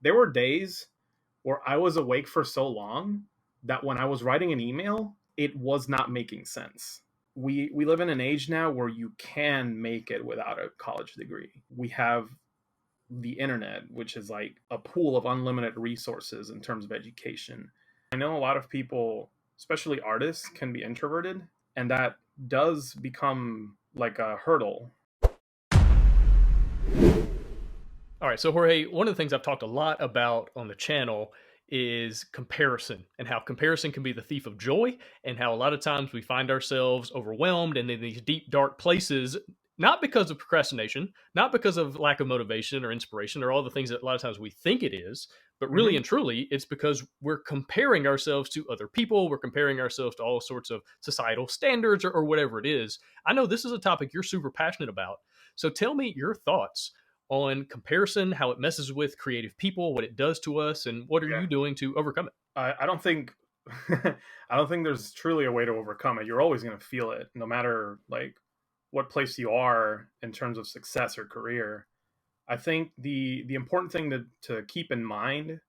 there were days where I was awake for so long that when I was writing an email, it was not making sense. We live in an age now where you can make it without a college degree. We have the internet, which is like a pool of unlimited resources in terms of education. I know a lot of people, especially artists, can be introverted, and that does become like a hurdle. All right, so Jorge, one of the things I've talked a lot about on the channel is comparison and how comparison can be the thief of joy, and how a lot of times we find ourselves overwhelmed and in these deep, dark places, not because of procrastination, not because of lack of motivation or inspiration or all the things that a lot of times we think it is, but really Hmm. and truly, it's because we're comparing ourselves to other people. We're comparing ourselves to all sorts of societal standards or whatever it is. I know this is a topic you're super passionate about. So tell me your thoughts on comparison, how it messes with creative people, what it does to us, and what are Yeah, you doing to overcome it? I don't think I don't think there's truly a way to overcome it. You're always going to feel it, no matter like what place you are in terms of success or career. I think the important thing to keep in mind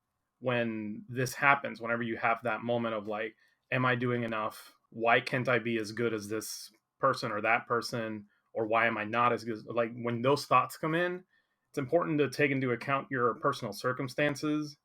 when this happens, whenever you have that moment of like, am I doing enough? Why can't I be as good as this person or that person? Or why am I not as good? Like when those thoughts come in, it's important to take into account your personal circumstances,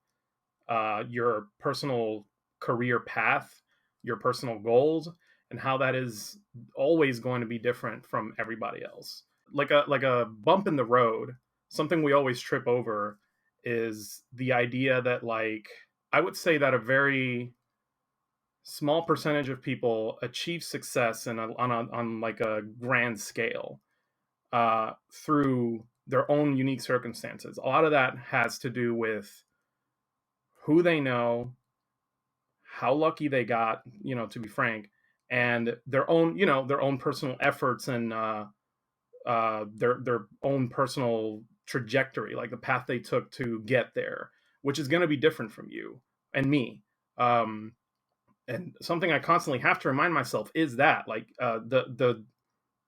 your personal career path, your personal goals, and how that is always going to be different from everybody else. Like a bump in the road, something we always trip over is the idea that like I would say that a very small percentage of people achieve success on like a grand scale through their own unique circumstances. A lot of that has to do with who they know, how lucky they got, to be frank, and their own personal efforts and their own personal trajectory, like the path they took to get there, which is going to be different from you and me. Um, and something I constantly have to remind myself is that, like, the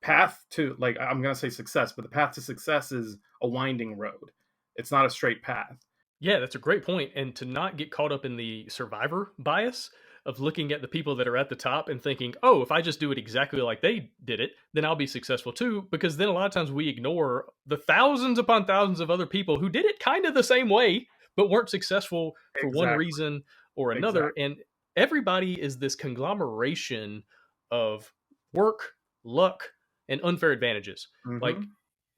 path to, like, I'm going to say success, but the path to success is a winding road. It's not a straight path. Yeah, that's a great point. And to not get caught up in the survivor bias of looking at the people that are at the top and thinking, oh, if I just do it exactly like they did it, then I'll be successful too. Because then a lot of times we ignore the thousands upon thousands of other people who did it kind of the same way, but weren't successful for one Exactly. reason or another. Exactly. And everybody is this conglomeration of work, luck, and unfair advantages. Like, Hmm.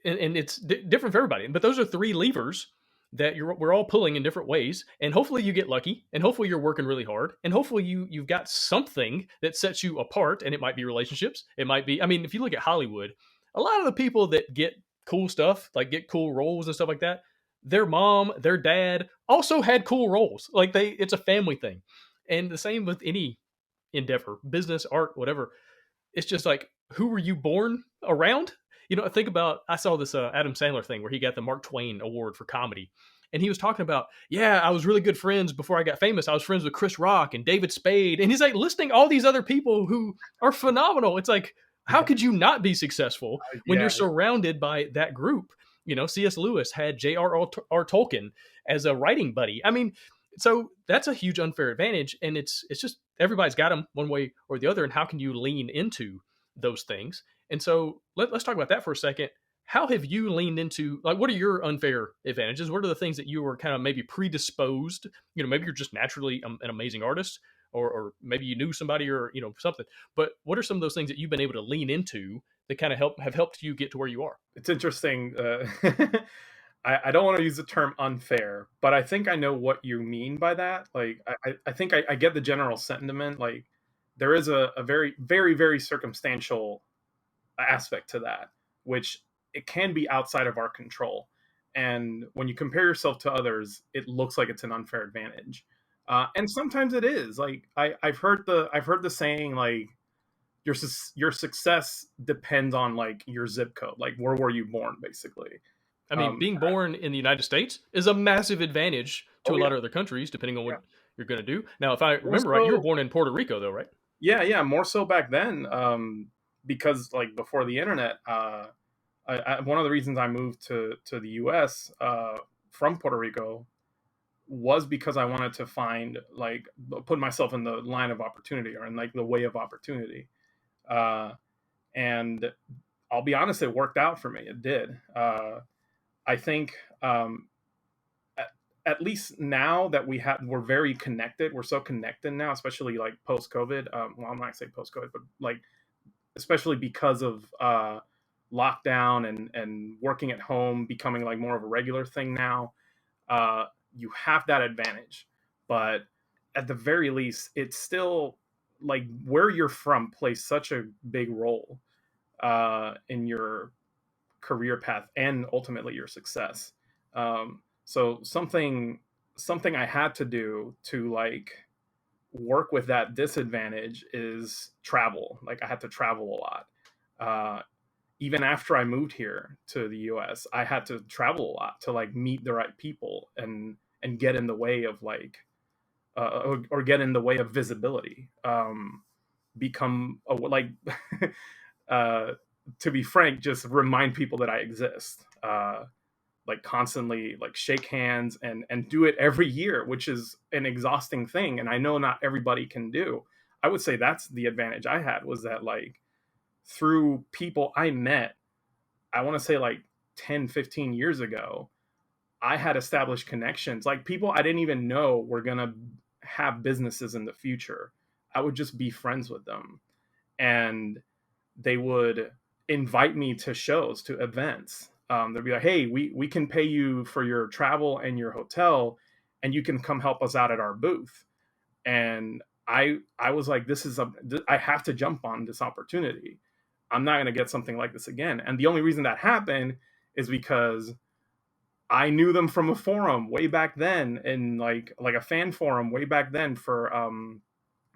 and it's different for everybody. But those are three levers that we're all pulling in different ways, and hopefully you get lucky, and hopefully you're working really hard, and hopefully you've got something that sets you apart. And it might be relationships, it might be, I mean, if you look at Hollywood, a lot of the people that get cool stuff, like get cool roles and stuff like that, their mom, their dad also had cool roles. Like, it's a family thing. And the same with any endeavor, business, art, whatever. It's just like, who were you born around? Think about, I saw this Adam Sandler thing where he got the Mark Twain Award for comedy. And he was talking about, yeah, I was really good friends before I got famous. I was friends with Chris Rock and David Spade. And he's like listing all these other people who are phenomenal. It's like, how could you not be successful when you're Yeah. surrounded by that group? C.S. Lewis had J.R.R. Tolkien as a writing buddy. I mean, so that's a huge unfair advantage, and it's just everybody's got them one way or the other. And how can you lean into those things? And so let's talk about that for a second. How have you leaned into, like, what are your unfair advantages? What are the things that you were kind of maybe predisposed? Maybe you're just naturally an amazing artist, or maybe you knew somebody, or something. But what are some of those things that you've been able to lean into that kind of have helped you get to where you are? It's interesting. I don't want to use the term unfair, but I think I know what you mean by that. Like, I think I get the general sentiment. Like, there is a very, very, very circumstantial aspect to that, which it can be outside of our control. And when you compare yourself to others, it looks like it's an unfair advantage. And sometimes it is. Like, I've heard the saying, like, your success depends on like your zip code, like where were you born, basically. I mean, um being born in the United States is a massive advantage to oh a yeah. lot of other countries, depending on what Yeah. you're going to do. Now, if I More remember right, you were so. born in Puerto Rico, though, right? Yeah, yeah, more so back then, because like before the internet, one of the reasons I moved to the US from Puerto Rico was because I wanted to find like put myself in the line of opportunity or in like the way of opportunity. Uh, and I'll be honest, it worked out for me. It did. I think at, at least now that we're very connected. We're so connected now, especially like post COVID. Well, I'm not gonna say post COVID, but like especially because of lockdown and working at home becoming like more of a regular thing now. Uh, you have that advantage, but at the very least, it's still like where you're from plays such a big role in your career path and ultimately your success. So something I had to do to like work with that disadvantage is travel. Like I had to travel a lot. Uh, Even after I moved here to the US, I had to travel a lot to like meet the right people and get in the way of like or get in the way of visibility. Become a, like uh, to be frank, just remind people that I exist. Like constantly like shake hands and do it every year, which is an exhausting thing, and I know not everybody can do. I would say that's the advantage I had, was that like through people I met, I want to say like 10, 15 years ago, I had established connections, like people I didn't even know were going to have businesses in the future. I would just be friends with them, and they would invite me to shows, to events. They'd be like, "Hey, we can pay you for your travel and your hotel, and you can come help us out at our booth." And I was like, I have to jump on this opportunity. I'm not going to get something like this again. And the only reason that happened is because I knew them from a forum way back then, and like a fan forum way back then for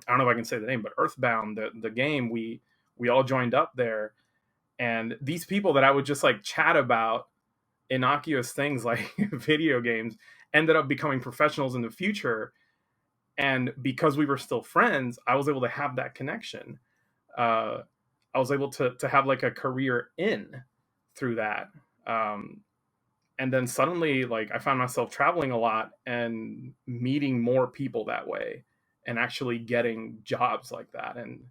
I don't know if I can say the name, but Earthbound, the game, we all joined up there, and these people that I would just like chat about innocuous things like video games ended up becoming professionals in the future. And because we were still friends, I was able to have that connection. uh, I was able to have like a career in through that. um, and then suddenly like I found myself traveling a lot and meeting more people that way and actually getting jobs like that. And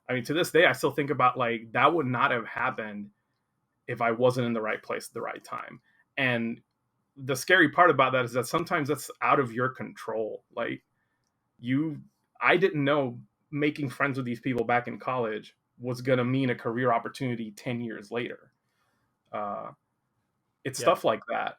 I mean, to this day I still think about like that would not have happened if I wasn't in the right place at the right time. And the scary part about that is that sometimes that's out of your control. Like you I didn't know making friends with these people back in college was going to mean a career opportunity 10 years later. uh, it's Yeah. stuff like that.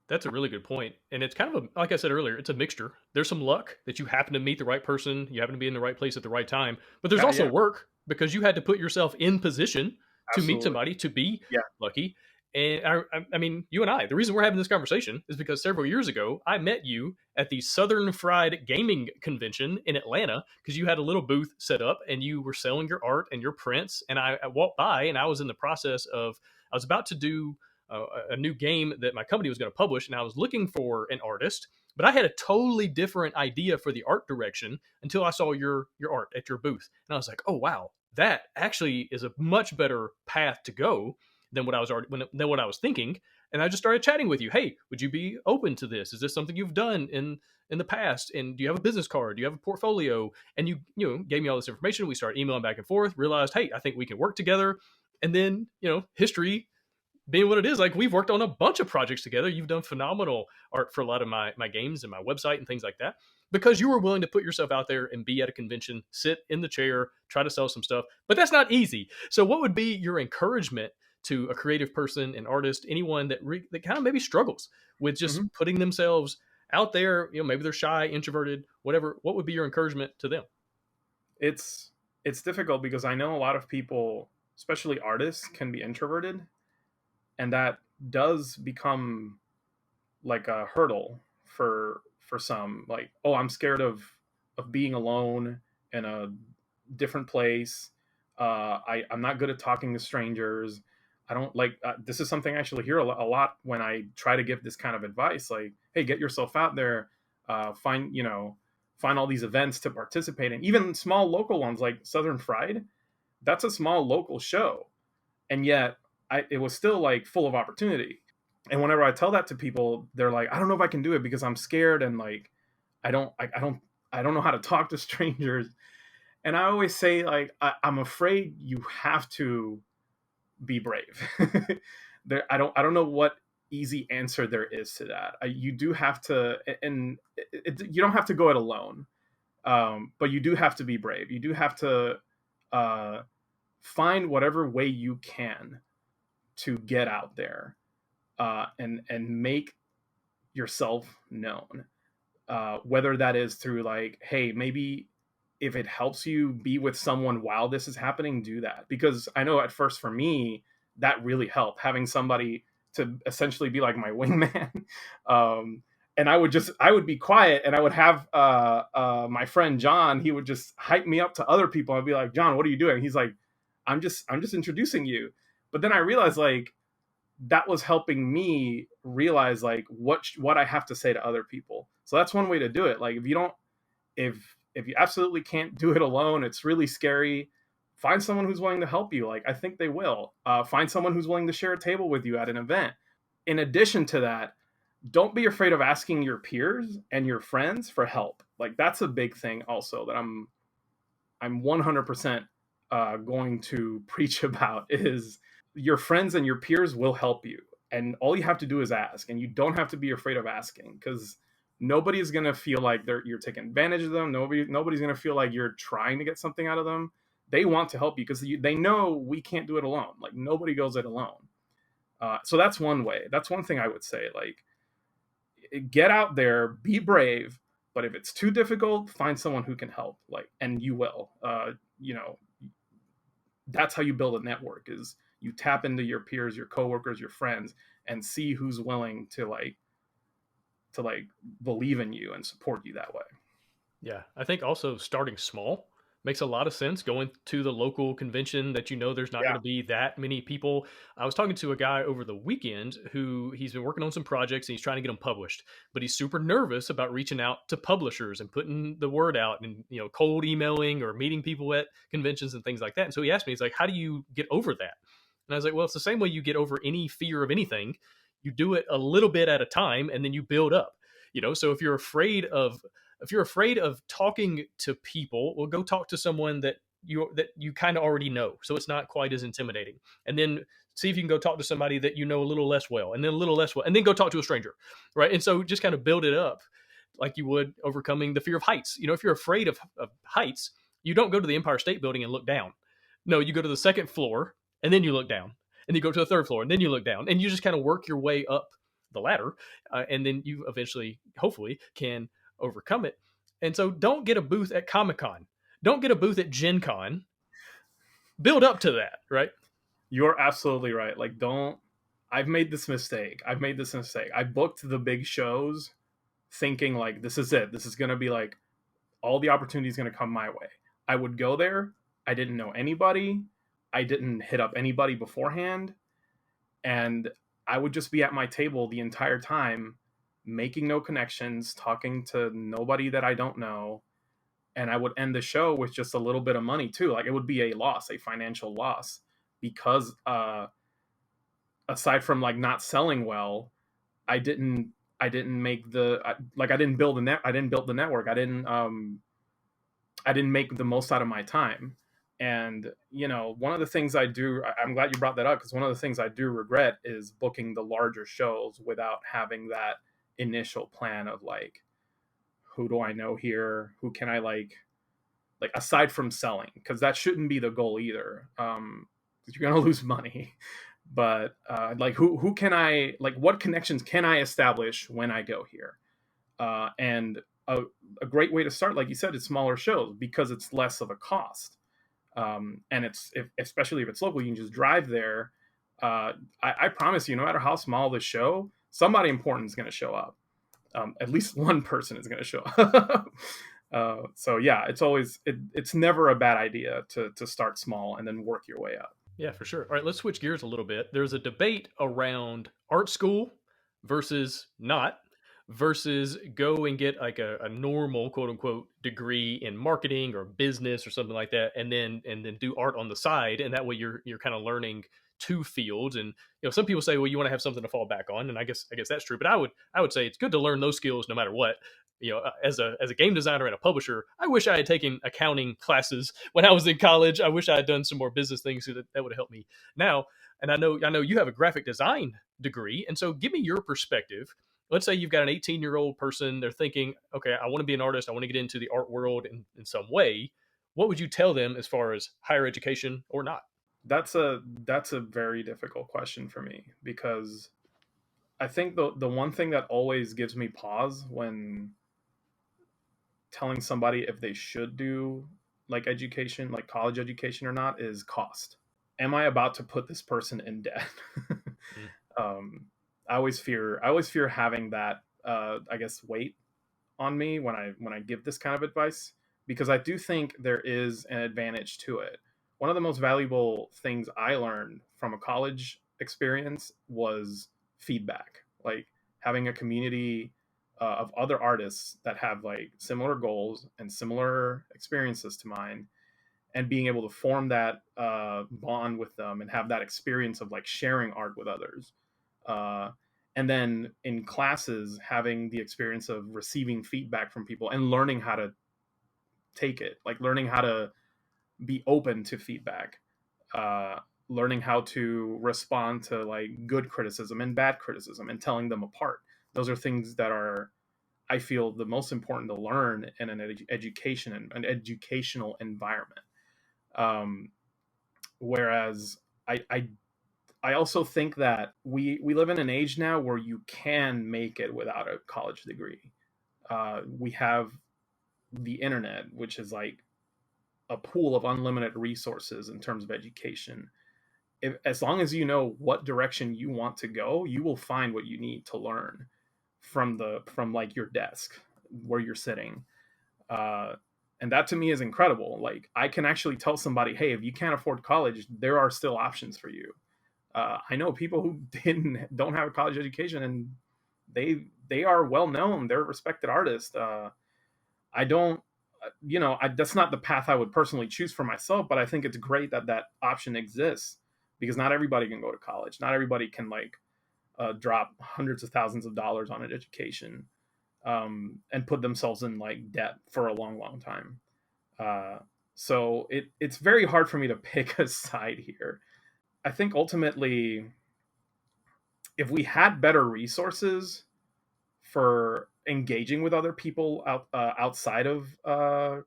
That's a really good point. And it's kind of a, like I said earlier, it's a mixture. There's some luck that you happen to meet the right person, you happen to be in the right place at the right time, but there's Yeah, also yeah, work because you had to put yourself in position to meet absolutely. somebody, to be Yeah. lucky. And I mean, you and I, the reason we're having this conversation is because several years ago, I met you at the Southern Fried Gaming Convention in Atlanta because you had a little booth set up and you were selling your art and your prints. And I walked by and I was in the process of, I was about to do a new game that my company was going to publish, and I was looking for an artist, but I had a totally different idea for the art direction until I saw your art at your booth, and I was like, oh wow, that actually is a much better path to go than what I was than what I was thinking. And I just started chatting with you. Hey, would you be open to this? Is this something you've done in the past? And do you have a business card? Do you have a portfolio? And you know gave me all this information. We started emailing back and forth. Realized, hey, I think we can work together. And then history being what it is, like we've worked on a bunch of projects together. You've done phenomenal art for a lot of my games and my website and things like that because you were willing to put yourself out there and be at a convention, sit in the chair, try to sell some stuff. But that's not easy. So, what would be your encouragement to a creative person, an artist, anyone that kind of maybe struggles with just Hmm. putting themselves out there? Maybe they're shy, introverted, whatever. What would be your encouragement to them? it's it's difficult because I know a lot of people, especially artists, can be introverted, and that does become like a hurdle for some. Like, oh, I'm scared of being alone in a different place. I'm not good at talking to strangers. I don't like this is something I actually hear a lot when I try to give this kind of advice. Like, hey, get yourself out there, find find all these events to participate in, even small local ones like Southern Fried. That's a small local show, and yet it was still like full of opportunity. And whenever I tell that to people, they're like, I don't know if I can do it because I'm scared, and like I don't I don't know how to talk to strangers. And I always say, like, I'm afraid you have to be brave. I don't know what easy answer there is to that. You do have to, and you don't have to go it alone, but you do have to be brave. You do have to uh, find whatever way you can to get out there, and make yourself known. Whether that is through, like, hey, maybe if it helps you be with someone while this is happening, do that. Because I know at first for me, that really helped, having somebody to essentially be like my wingman. um, and I would be quiet, and I would have my friend John. He would just hype me up to other people. I'd be like, John, what are you doing? He's like, I'm just introducing you. But then I realized, like, that was helping me realize, like, what I have to say to other people. So that's one way to do it. Like, if you don't, if you absolutely can't do it alone, it's really scary. Find someone who's willing to help you. Like, I think they will. Find someone who's willing to share a table with you at an event. In addition to that, don't be afraid of asking your peers and your friends for help. Like, that's a big thing also that I'm 100% going to preach about, is your friends and your peers will help you, and all you have to do is ask, and you don't have to be afraid of asking, because nobody's going to feel like you're taking advantage of them. Nobody's going to feel like you're trying to get something out of them. They want to help you because they know we can't do it alone. Like, nobody goes it alone. So that's one way. That's one thing I would say. Like, get out there, be brave, but if it's too difficult, find someone who can help. Like, and you will. You know, that's how you build a network, is you tap into your peers, your coworkers, your friends, and see who's willing to like believe in you and support you that way. Yeah, I think also starting small makes a lot of sense. Going to the local convention that you know there's not going Yeah. to be that many people. I was talking to a guy over the weekend who he's been working on some projects and he's trying to get them published, but he's super nervous about reaching out to publishers and putting the word out and cold emailing or meeting people at conventions and things like that. And so he asked me, he's like, "How do you get over that?" And I was like, "Well, it's the same way you get over any fear of anything. You do it a little bit at a time and then you build up." So if you're afraid of talking to people, well, go talk to someone that you kind of already know, so it's not quite as intimidating. And then see if you can go talk to somebody that you know a little less well, and then a little less well, and then go talk to a stranger, right? And so just kind of build it up like you would overcoming the fear of heights. If you're afraid of heights, you don't go to the Empire State Building and look down. No, you go to the second floor and then you look down, and you go to the third floor and then you look down, and you just kind of work your way up the ladder, and then you eventually, hopefully, can overcome it. And so don't get a booth at Comic Con. Don't get a booth at Gen Con. Build up to that, right? You're absolutely right. Like, don't. I've made this mistake. I booked the big shows thinking, like, this is it. This is going to be like all the opportunities going to come my way. I would go there. I didn't know anybody. I didn't hit up anybody beforehand. And I would just be at my table the entire time, making no connections, talking to nobody that I don't know. And I would end the show with just a little bit of money too. Like, it would be a loss, a financial loss, because aside from, like, not selling well, I didn't I didn't make I didn't build I didn't build the network. I didn't make the most out of my time. And one of the things I do, I'm glad you brought that up, because one of the things I do regret is booking the larger shows without having that initial plan of, like, who do I know here? Who can I, like, aside from selling, because that shouldn't be the goal either. 'Cause you're gonna lose money. But like, who can I, like, what connections can I establish when I go here? And a great way to start, like you said, is smaller shows, because it's less of a cost. And especially if it's local, you can just drive there. I promise you, no matter how small the show, somebody important is going to show up. At least one person is going to show up. So yeah, it's never a bad idea to start small and then work your way up. Yeah, for sure. All right, let's switch gears a little bit. There's a debate around art school versus not, versus go and get like a normal quote unquote degree in marketing or business or something like that, and then do art on the side, and that way you're kind of learning two fields. And some people say, well, you want to have something to fall back on, and I guess that's true. But I would say it's good to learn those skills no matter what. As a game designer and a publisher, I wish I had taken accounting classes when I was in college. I wish I had done some more business things that would have helped me now. And I know you have a graphic design degree, and so give me your perspective. Let's say you've got an 18-year-old person. They're thinking, okay, I want to be an artist. I want to get into the art world in some way. What would you tell them as far as higher education or not? That's a very difficult question for me, because I think the one thing that always gives me pause when telling somebody if they should do like education, like college education or not, is cost. Am I about to put this person in debt? Mm. um, I always fear having that I guess weight on me when I give this kind of advice, because I do think there is an advantage to it. One of the most valuable things I learned from a college experience was feedback, like having a community of other artists that have like similar goals and similar experiences to mine, and being able to form that bond with them and have that experience of like sharing art with others. Uh, and then in classes, having the experience of receiving feedback from people and learning how to take it, like learning how to be open to feedback, uh, learning how to respond to like good criticism and bad criticism and telling them apart. Those are things that are, I feel, the most important to learn in an education and an educational environment. Um, whereas I also think that we live in an age now where you can make it without a college degree. We have the internet, which is like a pool of unlimited resources in terms of education. As long as you know what direction you want to go, you will find what you need to learn from like your desk where you're sitting. Uh, and that to me is incredible. Like I can actually tell somebody, hey, if you can't afford college, there are still options for you. I know people who don't have a college education, and they are well known. They're respected artists. I don't, that's not the path I would personally choose for myself. But I think it's great that that option exists, because not everybody can go to college. Not everybody can like drop hundreds of thousands of dollars on an education, and put themselves in like debt for a long, long time. Uh, so it's very hard for me to pick a side here. I think ultimately, if we had better resources for engaging with other people outside of a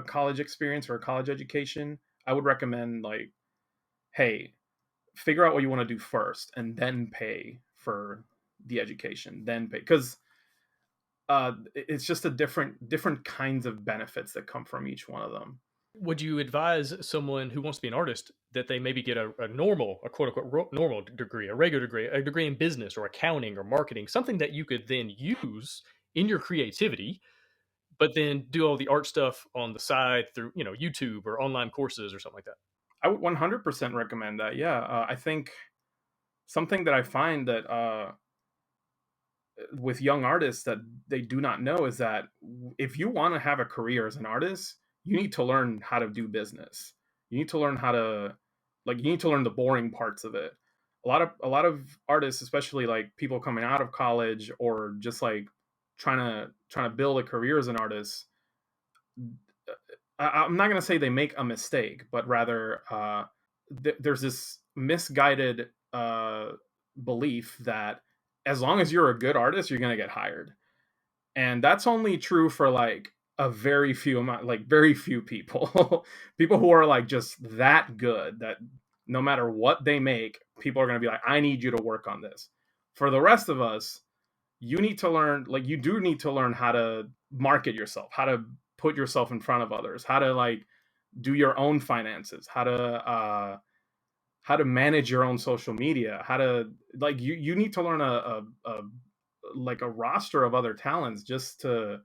college experience or a college education, I would recommend like, hey, figure out what you want to do first, and then pay for the education. Then pay, because it's just a different kinds of benefits that come from each one of them. Would you advise someone who wants to be an artist that they maybe get a quote unquote normal degree, a regular degree, a degree in business or accounting or marketing, something that you could then use in your creativity, but then do all the art stuff on the side through YouTube or online courses or something like that? I would 100% recommend that. Yeah, I think something that I find that with young artists that they do not know is that if you want to have a career as an artist, you need to learn how to do business. You need to learn how to, like, you need to learn the boring parts of it. A lot of artists, especially like people coming out of college or just like trying to build a career as an artist, I'm not going to say they make a mistake, but rather there's this misguided belief that as long as you're a good artist, you're going to get hired. And that's only true for like a very few amount, like very few people. People who are like just that good that no matter what they make, people are going to be like, I need you to work on this. For the rest of us, you need to learn, like, you do need to learn how to market yourself, how to put yourself in front of others, how to like do your own finances, how to manage your own social media, how to, like, you need to learn a like a roster of other talents just to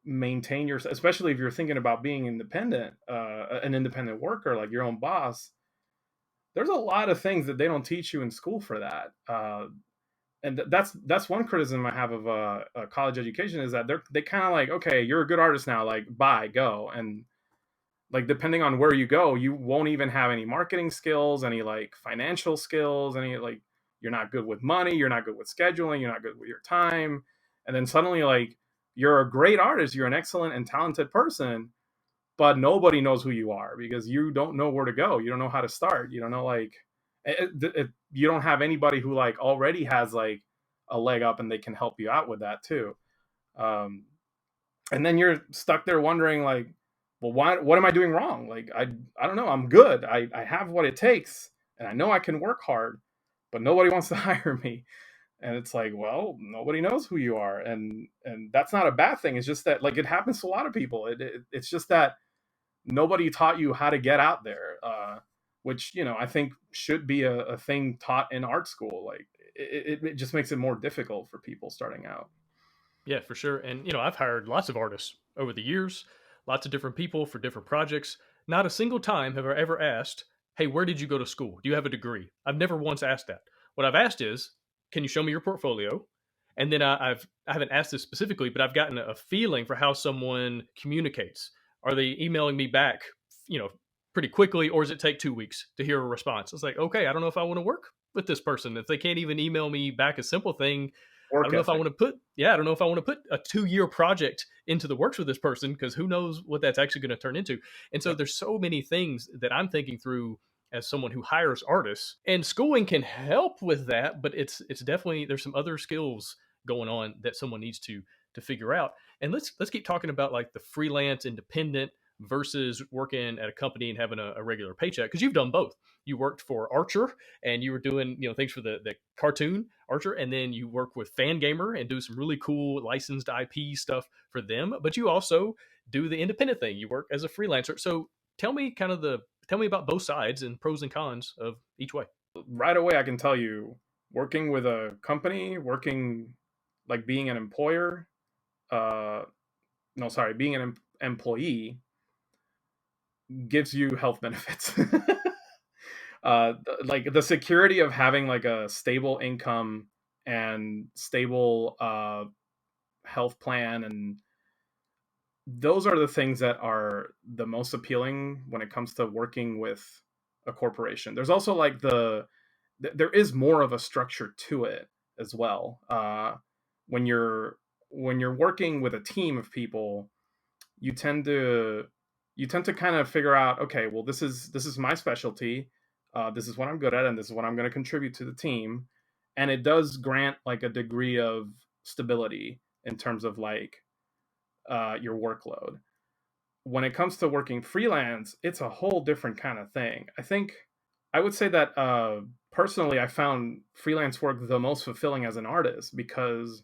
maintain your, especially if you're thinking about being independent, an independent worker, like your own boss. There's a lot of things that they don't teach you in school for that. And that's one criticism I have of college education, is that they kind of like, okay, you're a good artist now, like bye, go. And like depending on where you go, you won't even have any marketing skills, any like financial skills, any like you're not good with money, you're not good with scheduling, you're not good with your time. And then suddenly like you're a great artist, you're an excellent and talented person, but nobody knows who you are because you don't know where to go. You don't know how to start. You don't know like you don't have anybody who like already has like a leg up and they can help you out with that too. Um, and then you're stuck there wondering like, well, why? What am I doing wrong? Like I don't know. I'm good. I have what it takes, and I know I can work hard, but nobody wants to hire me. And it's like, well, nobody knows who you are, and that's not a bad thing. It's just that like it happens to a lot of people. It's just that nobody taught you how to get out there, which I think should be a thing taught in art school. Like it just makes it more difficult for people starting out. Yeah, for sure. And I've hired lots of artists over the years, lots of different people for different projects. Not a single time have I ever asked, "Hey, where did you go to school? Do you have a degree?" I've never once asked that. What I've asked is, "Can you show me your portfolio?" And then I haven't asked this specifically, but I've gotten a feeling for how someone communicates. Are they emailing me back, you know, pretty quickly, or does it take 2 weeks to hear a response? It's like, okay, I don't know if I want to work with this person if they can't even email me back a simple thing. I Work don't know if I ethic. want to put, yeah, I don't know if I want to put a 2 year project into the works with this person because who knows what that's actually going to turn into. And so Yep. there's so many things that I'm thinking through as someone who hires artists, and schooling can help with that, but it's definitely there's some other skills going on that someone needs to figure out. And let's keep talking about like the freelance independent versus working at a company and having a regular paycheck because you've done both. You worked for Archer and you were doing things for the cartoon Archer, and then you work with Fangamer and do some really cool licensed IP stuff for them. But you also do the independent thing. You work as a freelancer. So tell me about both sides and pros and cons of each way. Right away, I can tell you, working with a company, working like being an employer, uh, no, sorry, being an employee gives you health benefits. Like the security of having like a stable income and stable health plan, and those are the things that are the most appealing when it comes to working with a corporation. There's also like there is more of a structure to it as well. When you're when you're working with a team of people, you tend to kind of figure out, okay, well, this is my specialty, this is what I'm good at, and this is what I'm going to contribute to the team, and it does grant like a degree of stability in terms of like your workload. When it comes to working freelance, it's a whole different kind of thing. I think I would say that personally, I found freelance work the most fulfilling as an artist because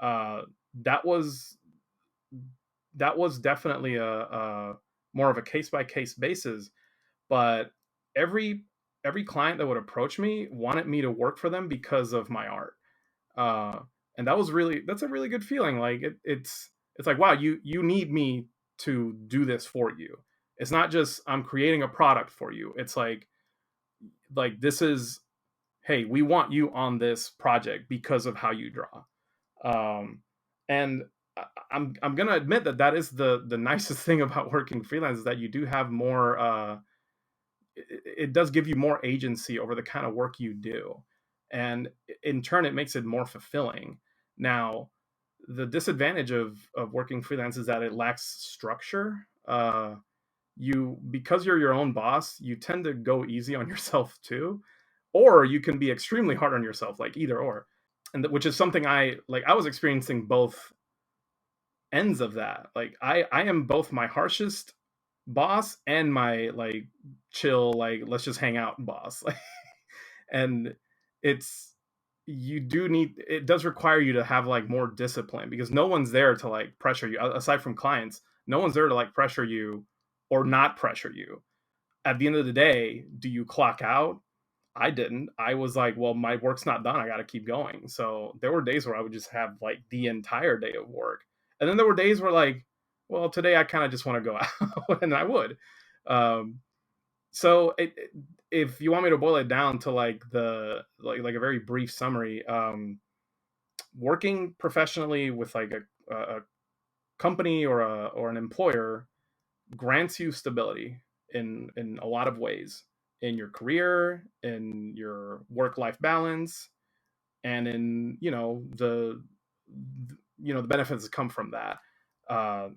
uh, that was definitely a more of a case by case basis. But every client that would approach me wanted me to work for them because of my art, uh, and that's a really good feeling. Like it's like, wow, you need me to do this for you. It's not just I'm creating a product for you. It's this is, hey, we want you on this project because of how you draw. And I'm gonna admit that that is the nicest thing about working freelance, is that you do have more. It does give you more agency over the kind of work you do, and in turn, it makes it more fulfilling. Now, the disadvantage of working freelance is that it lacks structure. You Because you're your own boss, you tend to go easy on yourself too, or you can be extremely hard on yourself, like either or, and which is something I was experiencing both ends of that. Like I am both my harshest boss and my like chill, like let's just hang out boss. Like, and it's it does require you to have like more discipline because no one's there to like pressure you aside from clients. No one's there to like pressure you or not pressure you. At the end of the day, do you clock out? I didn't. I was like, well, my work's not done. I got to keep going. So there were days where I would just have like the entire day of work. And then there were days where like, well, today I kind of just want to go out, and I would. Um, so if you want me to boil it down to like like a very brief summary, working professionally with like a company or an employer grants you stability in a lot of ways, in your career, in your work life balance, and in the benefits that come from that uh,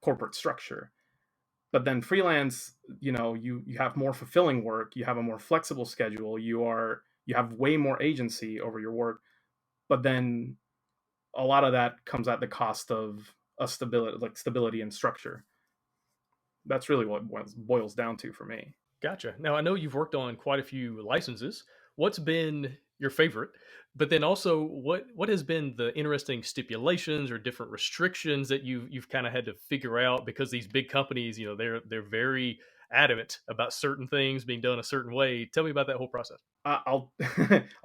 corporate structure. But then freelance, you have more fulfilling work, you have a more flexible schedule, you have way more agency over your work. But then a lot of that comes at the cost of a stability and structure. That's really what boils down to for me. Gotcha. Now I know you've worked on quite a few licenses. What's been your favorite? But then also, what has been the interesting stipulations or different restrictions that you've kind of had to figure out because these big companies, they're very adamant about certain things being done a certain way. Tell me about that whole process. I'll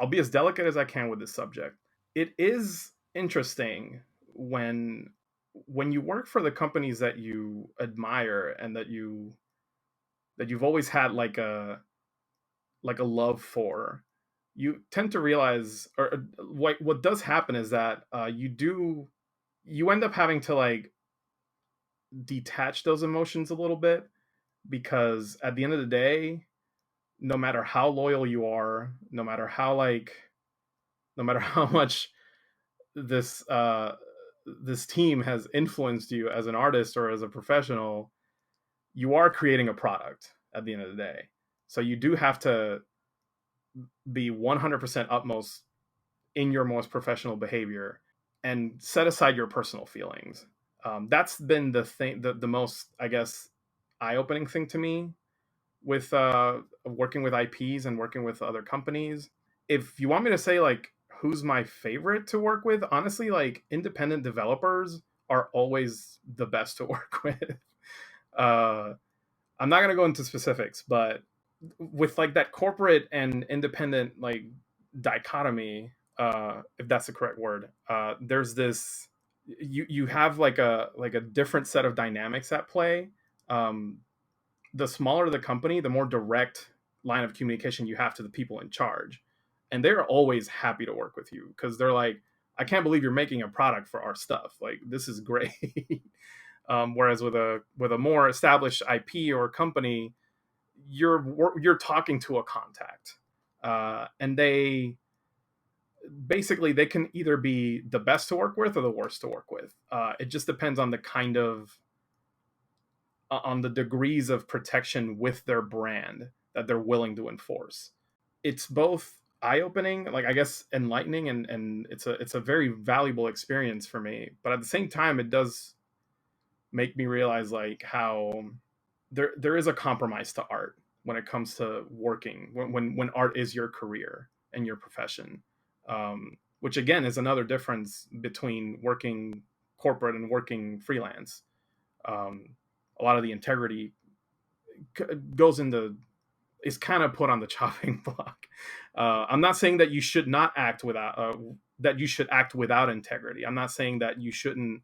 I'll be as delicate as I can with this subject. It is interesting when you work for the companies that you admire and that you've always had like a love for. You tend to realize, or what does happen is that you end up having to like detach those emotions a little bit, because at the end of the day, no matter how loyal you are, no matter how much this this team has influenced you as an artist or as a professional, you are creating a product at the end of the day. So you do have to be 100% utmost in your most professional behavior and set aside your personal feelings. That's been the thing, the most, I guess, eye-opening thing to me with working with IPs and working with other companies. If you want me to say like who's my favorite to work with, honestly, like independent developers are always the best to work with. uh, I'm not gonna go into specifics, but with like that corporate and independent like dichotomy, if that's the correct word, there's this, you have like a different set of dynamics at play. Um, the smaller the company, the more direct line of communication you have to the people in charge, and they're always happy to work with you because they're like, I can't believe you're making a product for our stuff. Like this is great. Whereas with a more established IP or company, you're talking to a contact, and they can either be the best to work with or the worst to work with. It just depends on the kind of on the degrees of protection with their brand that they're willing to enforce. It's both eye-opening, like I guess enlightening, and it's a very valuable experience for me. But at the same time, it does make me realize like how there is a compromise to art when it comes to working, when art is your career and your profession, which again is another difference between working corporate and working freelance. um, a lot of the integrity goes into is kind of put on the chopping block. I'm not saying that you should not act without that you should act without integrity. I'm not saying that you shouldn't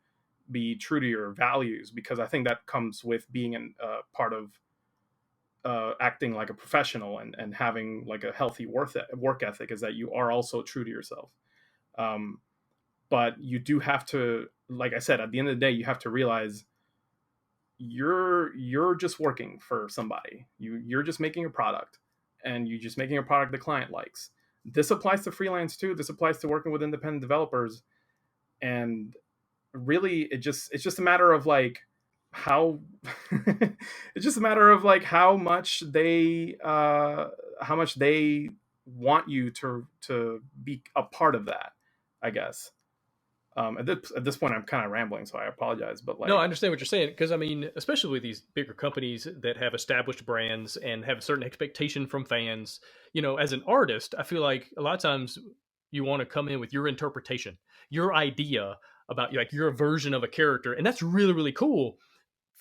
be true to your values, because I think that comes with being a part of acting like a professional and having like a healthy work ethic, is that you are also true to yourself. Um, but you do have to, like I said, at the end of the day, you have to realize you're just working for somebody. You're just making a product, and you're just making a product the client likes. This applies to freelance too. This applies to working with independent developers. And really, it's just a matter of like how it's just a matter of like how much they want you to be a part of that, I guess. At this point, I'm kind of rambling, so I apologize. But No, I like, understand what you're saying because I mean, especially with these bigger companies that have established brands and have a certain expectation from fans. As an artist, I feel like a lot of times you want to come in with your interpretation, your idea about like your version of a character, and that's really really cool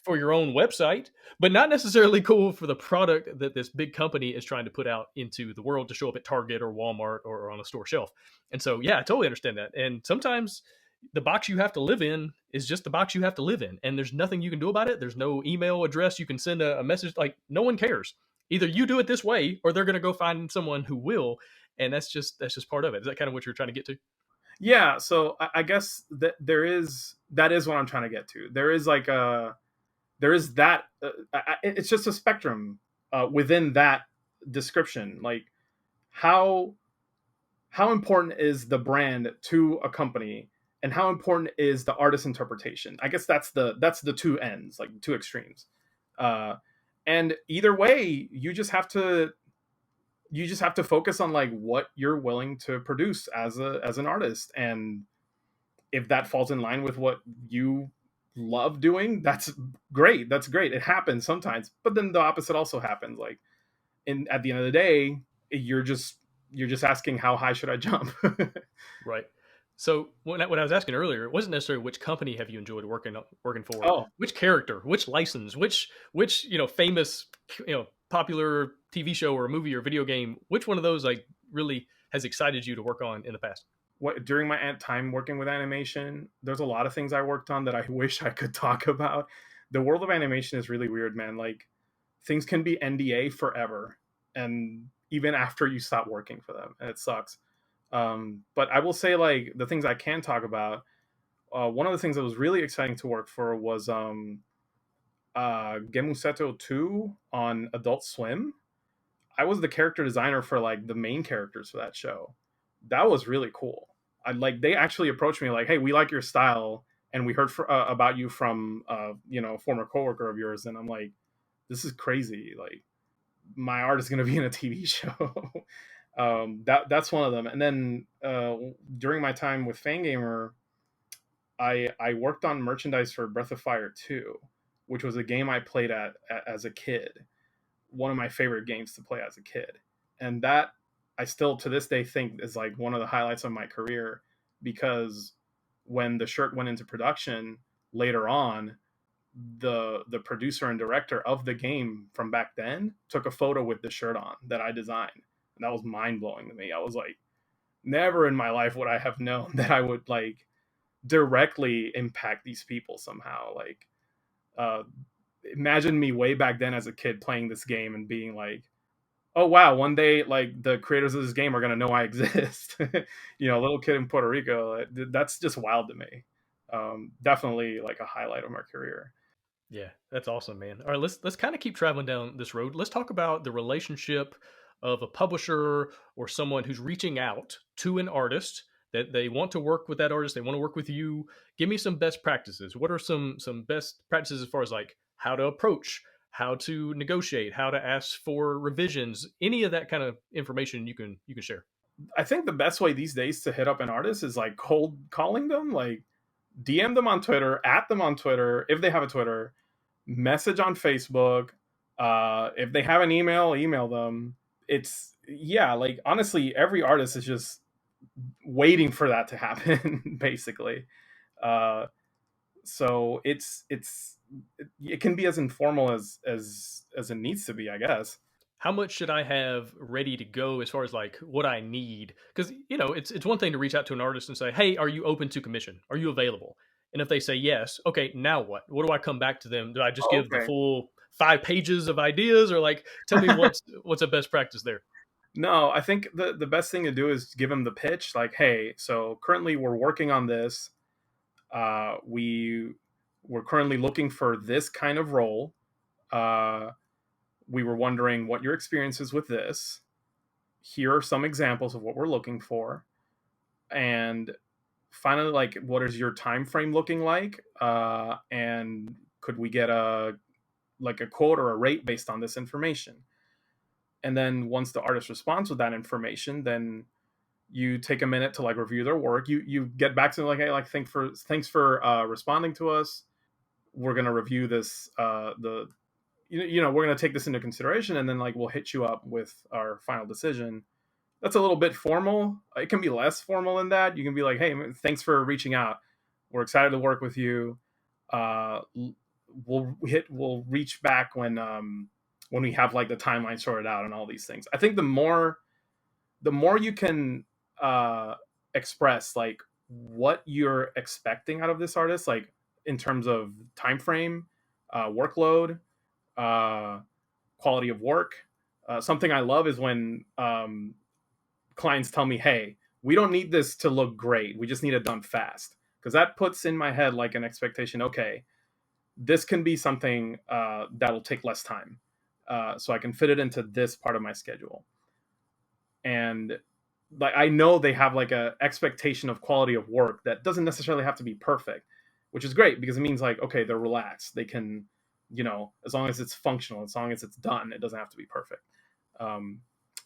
for your own website, but not necessarily cool for the product that this big company is trying to put out into the world to show up at Target or Walmart or on a store shelf. And so, yeah, I totally understand that. And sometimes the box you have to live in is just the box you have to live in, and there's nothing you can do about it. There's no email address you can send a message. Like, no one cares. Either you do it this way, or they're going to go find someone who will, and that's just part of it. Is that kind of what you're trying to get to? yeah. So I guess that that is what I'm trying to get to. There is like a there is that it's just a spectrum within that description. Like how how important is the brand to a company, and how important is the artist interpretation? I guess that's the two ends, like two extremes. uh and either way, you just have to focus on like what you're willing to produce as an artist. And if that falls in line with what you love doing, that's great. That's great. It happens sometimes, but then the opposite also happens. Like, in at the end of the day, you're just you're just asking how high should I jump. Right. So when I was asking earlier, it wasn't necessarily which company have you enjoyed working for, Oh, which character, which license, which famous popular TV show or movie or video game, which one of those like really has excited you to work on in the past? what during my time working with animation, there's a lot of things I worked on that I wish I could talk about. The world of animation is really weird, man. Like, things can be NDA forever, and even after you stop working for them, and it sucks. But I will say, like, the things I can talk about. One of the things that was really exciting to work for was Gemuseto 2 on Adult Swim. I was the character designer for like the main characters for that show. That was really cool. I like they actually approached me like, "Hey, we like your style, and we heard about you from a former coworker of yours." And I'm like, "This is crazy! Like, my art is going to be in a TV show." That's one of them. And then during my time with Fangamer, I worked on merchandise for Breath of Fire 2, which was a game I played as a kid. One of my favorite games to play as a kid. And that I still to this day think is like one of the highlights of my career, because when the shirt went into production later on, the producer and director of the game from back then took a photo with the shirt on that I designed. And that was mind blowing to me. I was like, never in my life would I have known that I would like directly impact these people somehow. Like, uh, imagine me way back then as a kid playing this game and being like, oh wow, one day like the creators of this game are gonna know I exist. A little kid in Puerto Rico. That's just wild to me. Definitely like a highlight of my career. Yeah, that's awesome, man. All right, let's kind of keep traveling down this road. Let's talk about the relationship of a publisher or someone who's reaching out to an artist that they want to work with that artist, they want to work with you. Give me some best practices. What are some best practices as far as like how to approach, how to negotiate, how to ask for revisions, any of that kind of information you can share. I think the best way these days to hit up an artist is like cold calling them, like DM them on Twitter, at them on Twitter if they have a Twitter, message on Facebook. If they have an email, email them. It's yeah, like honestly, every artist is just waiting for that to happen, basically. Uh, so it can be as informal as it needs to be, I guess. How much should I have ready to go as far as like what I need? Because it's one thing to reach out to an artist and say, "Hey, are you open to commission? Are you available?" And if they say yes, okay, now what? What do I come back to them? Do I just give the Okay. full 5 pages of ideas, or like tell me what's a best practice there? No, I think the best thing to do is give them the pitch. Like, hey, so currently we're working on this. We're currently looking for this kind of role. Uh, we were wondering what your experience is with this. Here are some examples of what we're looking for, and finally, like, what is your time frame looking like? And could we get a quote or a rate based on this information? And then once the artist responds with that information, then you take a minute to like review their work. You get back to them like, hey, like, thanks for responding to us. We're gonna review this. We're gonna take this into consideration, and then like we'll hit you up with our final decision. That's a little bit formal. It can be less formal than that. You can be like, hey, thanks for reaching out. We're excited to work with you. Uh, we'll reach back when we have like the timeline sorted out and all these things. I think the more you can uh, express like what you're expecting out of this artist, like in terms of time frame, workload, uh, quality of work. Something I love is when clients tell me, "Hey, we don't need this to look great. We just need it done fast." Because that puts in my head like an expectation. Okay, this can be something that'll take less time, so I can fit it into this part of my schedule. And like I know they have like a expectation of quality of work that doesn't necessarily have to be perfect, which is great because it means like okay, they're relaxed. They can, as long as it's functional, as long as it's done, it doesn't have to be perfect.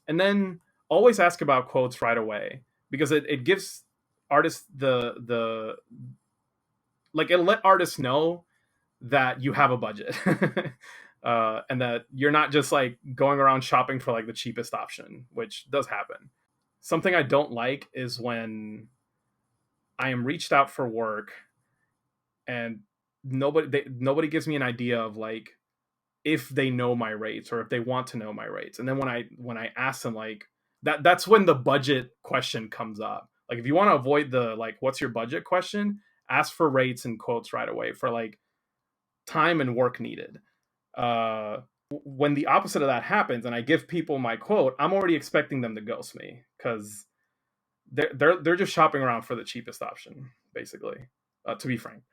And then always ask about quotes right away because it gives artists the like it'll let artists know that you have a budget. And that you're not just like going around shopping for like the cheapest option, which does happen. Something I don't like is when I am reached out for work and nobody gives me an idea of like if they know my rates or if they want to know my rates. And then when I ask them like that's when the budget question comes up. Like if you want to avoid the like what's your budget question, ask for rates and quotes right away for like time and work needed. When the opposite of that happens and I give people my quote, I'm already expecting them to ghost me because they're just shopping around for the cheapest option, basically. To be frank,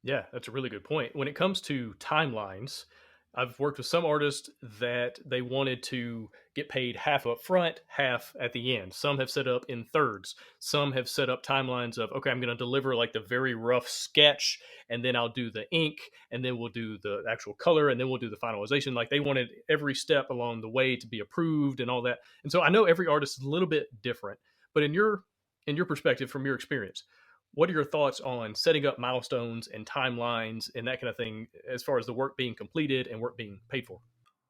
Yeah, that's a really good point. When it comes to timelines, I've worked with some artists that they wanted to get paid half up front, half at the end. Some have set up in thirds. Some have set up timelines of, okay, I'm going to deliver like the very rough sketch, and then I'll do the ink, and then we'll do the actual color, and then we'll do the finalization. Like they wanted every step along the way to be approved and all that. And so I know every artist is a little bit different, but in your perspective, from your experience, what are your thoughts on setting up milestones and timelines and that kind of thing as far as the work being completed and work being paid for?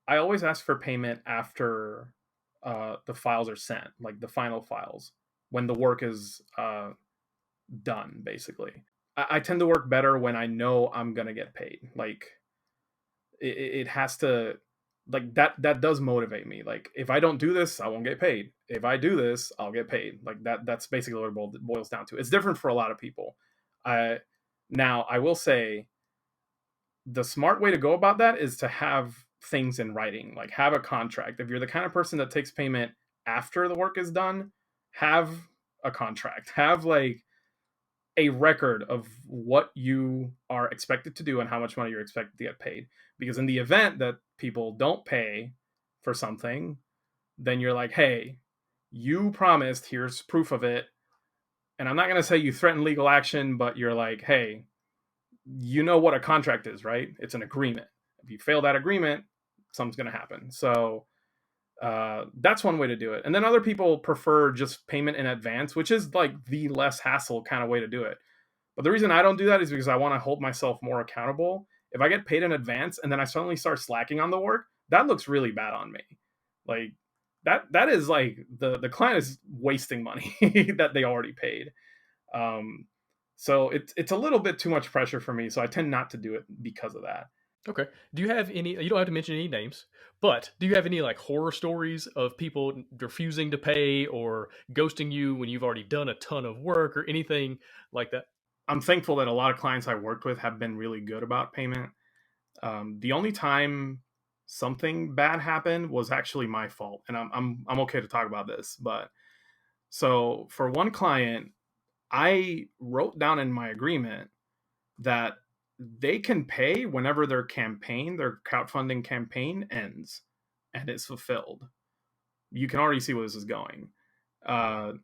I always ask for payment after the files are sent, like the final files, when the work is done. Basically, I tend to work better when I know I'm gonna get paid. Like it has to like that does motivate me. Like if I don't do this I won't get paid, if I do this I'll get paid. Like that's basically what it boils down to. It's different for a lot of people. I Now I will say the smart way to go about that is to have things in writing, like have a contract. If you're the kind of person that takes payment after the work is done, have a contract, have like a record of what you are expected to do and how much money you're expected to get paid. Because in the event that people don't pay for something, then you're like, hey, you promised, here's proof of it. And I'm not going to say you threaten legal action, but you're like, hey, you know what a contract is, right? It's an agreement. If you fail that agreement, something's going to happen. So that's one way to do it. And then other people prefer just payment in advance, which is like the less hassle kind of way to do it. But the reason I don't do that is because I want to hold myself more accountable. If I get paid in advance and then I suddenly start slacking on the work, that looks really bad on me. Like that is like the client is wasting money that they already paid. Um, so it's a little bit too much pressure for me. So I tend not to do it because of that. Okay. Do you have any, you don't have to mention any names, but do you have any like horror stories of people refusing to pay or ghosting you when you've already done a ton of work or anything like that? I'm thankful that a lot of clients I worked with have been really good about payment. The only time something bad happened was actually my fault, and I'm okay to talk about this. But so for one client, I wrote down in my agreement that they can pay whenever their crowdfunding campaign ends and it's fulfilled. You can already see where this is going. Uh,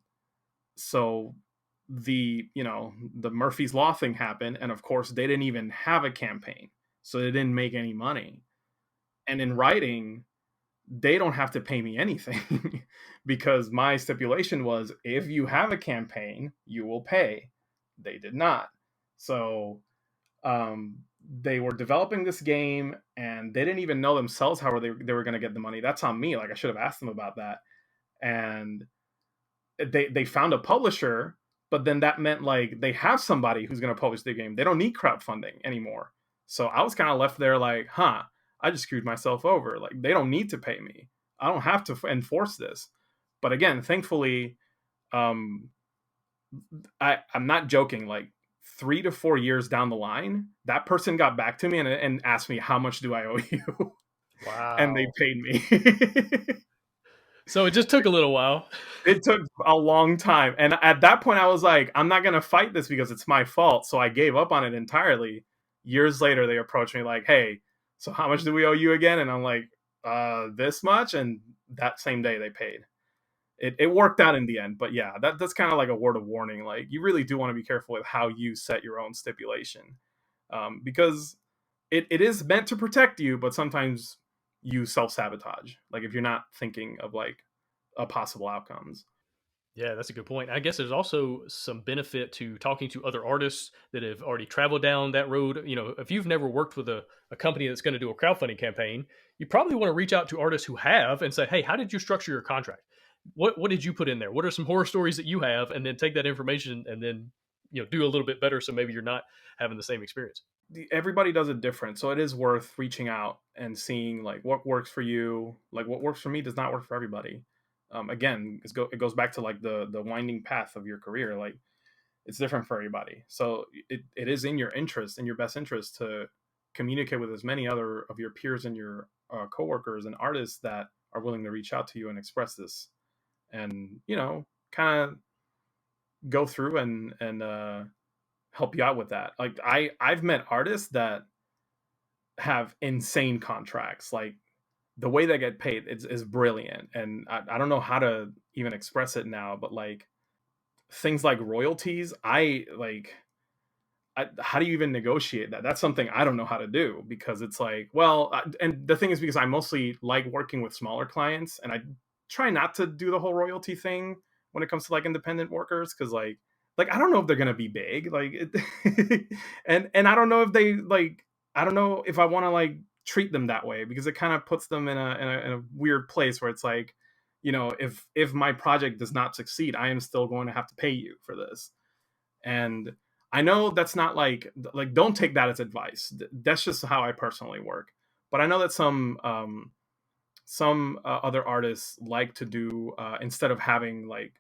so the Murphy's Law thing happened, and of course they didn't even have a campaign, so they didn't make any money. And in writing, they don't have to pay me anything because my stipulation was if you have a campaign, you will pay. They did not. So they were developing this game and they didn't even know themselves how they were going to get the money. That's on me. Like I should have asked them about that. And they found a publisher, but then that meant like they have somebody who's going to publish the game. They don't need crowdfunding anymore. So I was kind of left there like, huh, I just screwed myself over. Like they don't need to pay me. I don't have to enforce this. But again, thankfully, um, I'm not joking. Like 3 to 4 years down the line, that person got back to me and asked me how much do I owe you, and they Wow. paid me. So it just took a little while. It took a long time. And at that point, I was like, I'm not going to fight this because it's my fault. So I gave up on it entirely. years later they approach me like, hey, so how much do we owe you again? And I'm like, this much. And that same day they paid. It worked out in the end. But yeah, that's kind of like a word of warning. Like, you really do want to be careful with how you set your own stipulation, because it is meant to protect you, but sometimes you self-sabotage, like if you're not thinking of like possible outcomes. Yeah, that's a good point. I guess there's also some benefit to talking to other artists that have already traveled down that road. You know, if you've never worked with a company that's going to do a crowdfunding campaign, you probably want to reach out to artists who have and say, "Hey, how did you structure your contract? What did you put in there? What are some horror stories that you have?" And then take that information and then do a little bit better, so maybe you're not having the same experience. Everybody does it different, so it is worth reaching out and seeing like what works for you. Like, what works for me does not work for everybody. Again, it goes back to like the winding path of your career. Like, it's different for everybody, so it is in your interest, in your best interest, to communicate with as many other of your peers and your coworkers and artists that are willing to reach out to you and express this, and kind of go through and help you out with that. Like, I've met artists that have insane contracts. Like, the way they get paid is brilliant, and I don't know how to even express it now, but like things like royalties, how do you even negotiate that? That's something I don't know how to do, because it's like, well, and the thing is, because I mostly like working with smaller clients, and I try not to do the whole royalty thing when it comes to like independent workers, because like I don't know if they're gonna be big, like and I don't know if they like, I don't know if I want to like treat them that way, because it kind of puts them in a weird place where it's like, if my project does not succeed, I am still going to have to pay you for this. And I know that's not like don't take that as advice. That's just how I personally work. But I know that some other artists like to do, instead of having like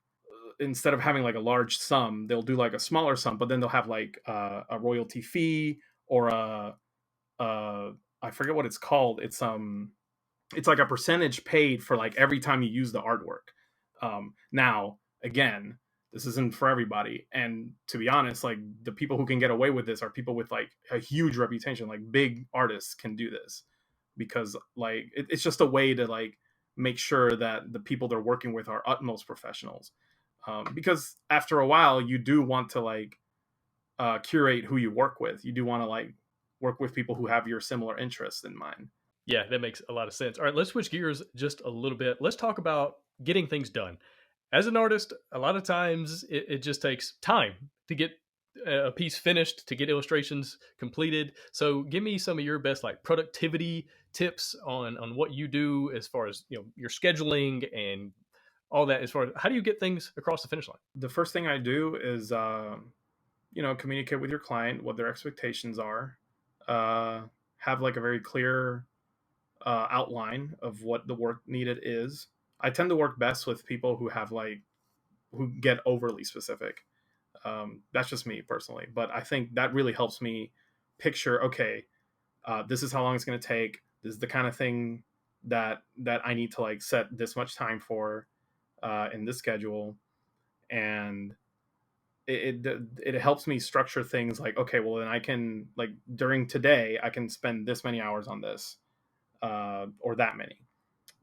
a large sum, they'll do like a smaller sum, but then they'll have like a royalty fee, or uh I forget what it's called. It's like a percentage paid for like every time you use the artwork. Now, again, this isn't for everybody, and to be honest, like the people who can get away with this are people with like a huge reputation. Like, big artists can do this, because like it's just a way to like make sure that the people they're working with are utmost professionals. Because after a while, you do want to like curate who you work with. You do want to like work with people who have your similar interests in mind. Yeah, that makes a lot of sense. All right, let's switch gears just a little bit. Let's talk about getting things done. As an artist, a lot of times it just takes time to get a piece finished, to get illustrations completed. So, give me some of your best like productivity tips on what you do as far as your scheduling and all that. As far as how do you get things across the finish line? The first thing I do is communicate with your client what their expectations are. uh, have like a very clear outline of what the work needed is. I tend to work best with people who get overly specific. That's just me personally, but I think that really helps me picture, okay, this is how long it's going to take, this is the kind of thing that I need to like set this much time for in this schedule. And it helps me structure things like, okay, well then I can, like, during today I can spend this many hours on this, or that many.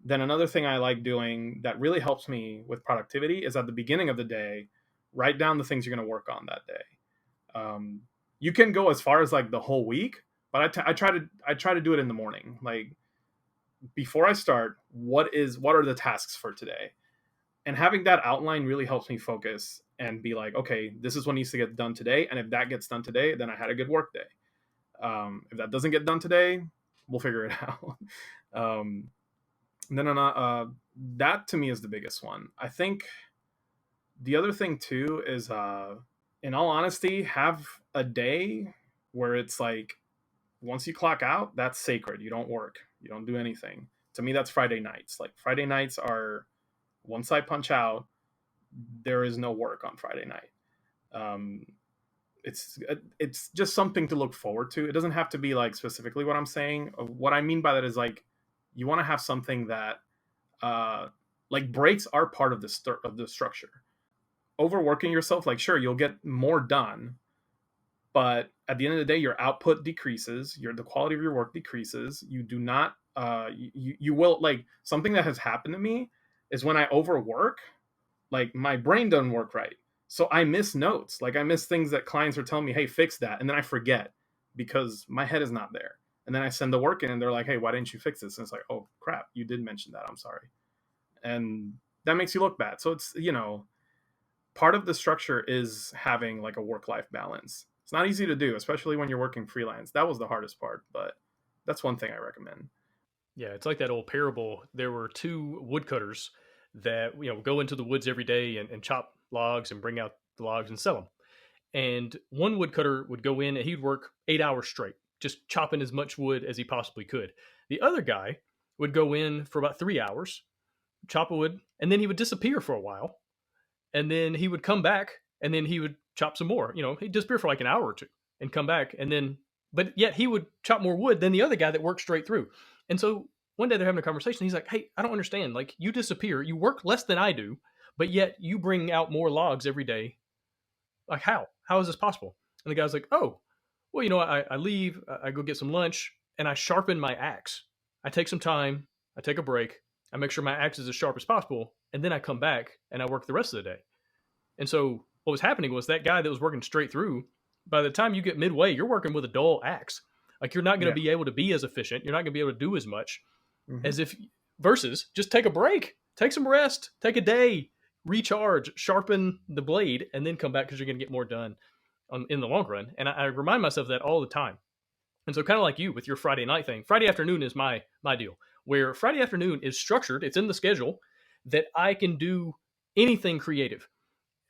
Then another thing I like doing that really helps me with productivity is at the beginning of the day, write down the things you're going to work on that day. um, you can go as far as like the whole week, but I try to do it in the morning. Like, before I start, what are the tasks for today? And having that outline really helps me focus and be like, okay, this is what needs to get done today, and if that gets done today, then I had a good work day. If that doesn't get done today, we'll figure it out. um, then that to me is the biggest one. I think the other thing too is, in all honesty, have a day where it's like, once you clock out, that's sacred. You don't work, you don't do anything. To me, that's Friday nights. Like, Friday nights are, once I punch out, there is no work on Friday night. Um, it's just something to look forward to. It doesn't have to be like specifically what I'm saying. What I mean by that is like, you want to have something that, uh, like, breaks are part of the structure. Overworking yourself, like, sure, you'll get more done, but at the end of the day, your output decreases, the quality of your work decreases. You do not you will, like, something that has happened to me is when I overwork, like my brain doesn't work right. So I miss notes. Like I miss things that clients are telling me, hey, fix that. And then I forget because my head is not there. And then I send the work in and they're like, hey, why didn't you fix this? And it's like, oh crap, you did mention that. I'm sorry. And that makes you look bad. So it's, part of the structure is having like a work life balance. It's not easy to do, especially when you're working freelance. That was the hardest part, but that's one thing I recommend. Yeah, it's like that old parable. There were two woodcutters that go into the woods every day and chop logs and bring out the logs and sell them. And one woodcutter would go in and he'd work 8 hours straight, just chopping as much wood as he possibly could. The other guy would go in for about 3 hours, chop a wood, and then he would disappear for a while. And then he would come back and then he would chop some more. He'd disappear for like an hour or two and come back. And then, but yet he would chop more wood than the other guy that worked straight through. And so one day they're having a conversation. He's like, hey, I don't understand. Like, you disappear, you work less than I do, but yet you bring out more logs every day. Like, how? How is this possible? And the guy's like, oh, well, I leave, I go get some lunch, and I sharpen my axe. I take some time, I take a break, I make sure my axe is as sharp as possible, and then I come back and I work the rest of the day. And so what was happening was that guy that was working straight through, by the time you get midway, you're working with a dull axe. Like, you're not going Yeah. to be able to be as efficient. You're not going to be able to do as much Mm-hmm. as if, versus just take a break, take some rest, take a day, recharge, sharpen the blade, and then come back because you're going to get more done in the long run. And I remind myself of that all the time. And so, kind of like you with your Friday night thing, Friday afternoon is my deal. Where Friday afternoon is structured, it's in the schedule that I can do anything creative.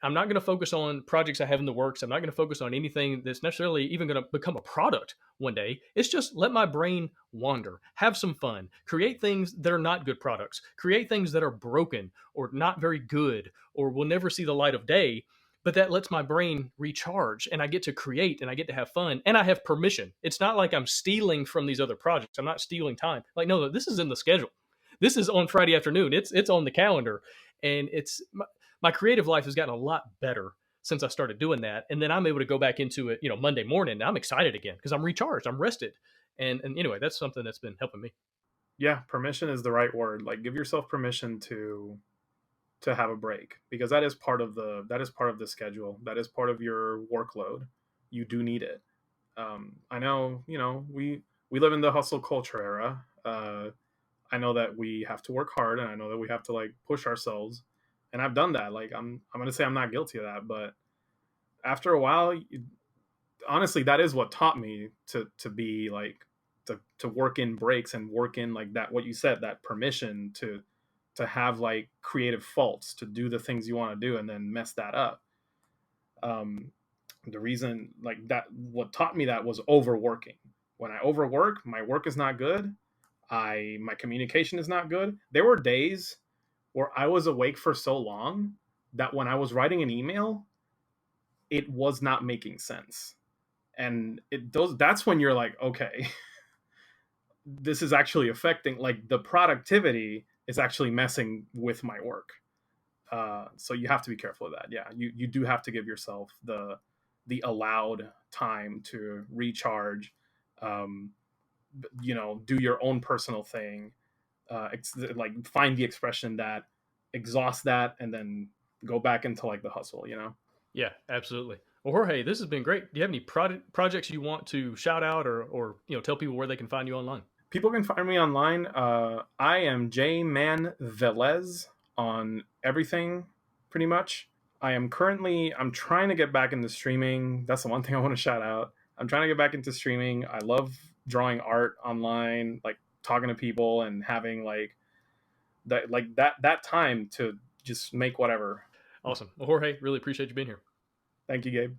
I'm not going to focus on projects I have in the works. I'm not going to focus on anything that's necessarily even going to become a product one day. It's just let my brain wander, have some fun, create things that are not good products, create things that are broken or not very good or will never see the light of day. But that lets my brain recharge and I get to create and I get to have fun and I have permission. It's not like I'm stealing from these other projects. I'm not stealing time. Like, no, this is in the schedule. This is on Friday afternoon. It's on the calendar. And it's my creative life has gotten a lot better since I started doing that. And then I'm able to go back into it, Monday morning. And I'm excited again because I'm recharged, I'm rested. And anyway, that's something that's been helping me. Yeah, permission is the right word. Like, give yourself permission to have a break, because that is part of the schedule. That is part of your workload. You do need it. I know, we live in the hustle culture era. I know that we have to work hard, and I know that we have to like push ourselves. And I've done that. Like I'm gonna say I'm not guilty of that, but after a while, honestly, that is what taught me to be like to work in breaks and work in like that, what you said, that permission to have like creative faults, to do the things you want to do and then mess that up. um the reason like that, what taught me that was overworking. When I overwork, my work is not good. My communication is not good. There were days where I was awake for so long that when I was writing an email, it was not making sense. And that's when you're like, okay, this is actually affecting, like, the productivity is actually messing with my work. So you have to be careful of that. Yeah, you do have to give yourself the allowed time to recharge. Um, do your own personal thing. Like, find the expression that exhausts that, and then go back into like the hustle. Yeah, absolutely. Well, Jorge, this has been great. Do you have any projects you want to shout out or tell people where they can find you online? People can find me online. I am J Man Velez on everything, pretty much. I'm trying to get back into streaming. That's the one thing I want to shout out. I'm trying to get back into streaming. I love drawing art online, like talking to people and having that time to just make whatever. Awesome. Well, Jorge, really appreciate you being here. Thank you, Gabe.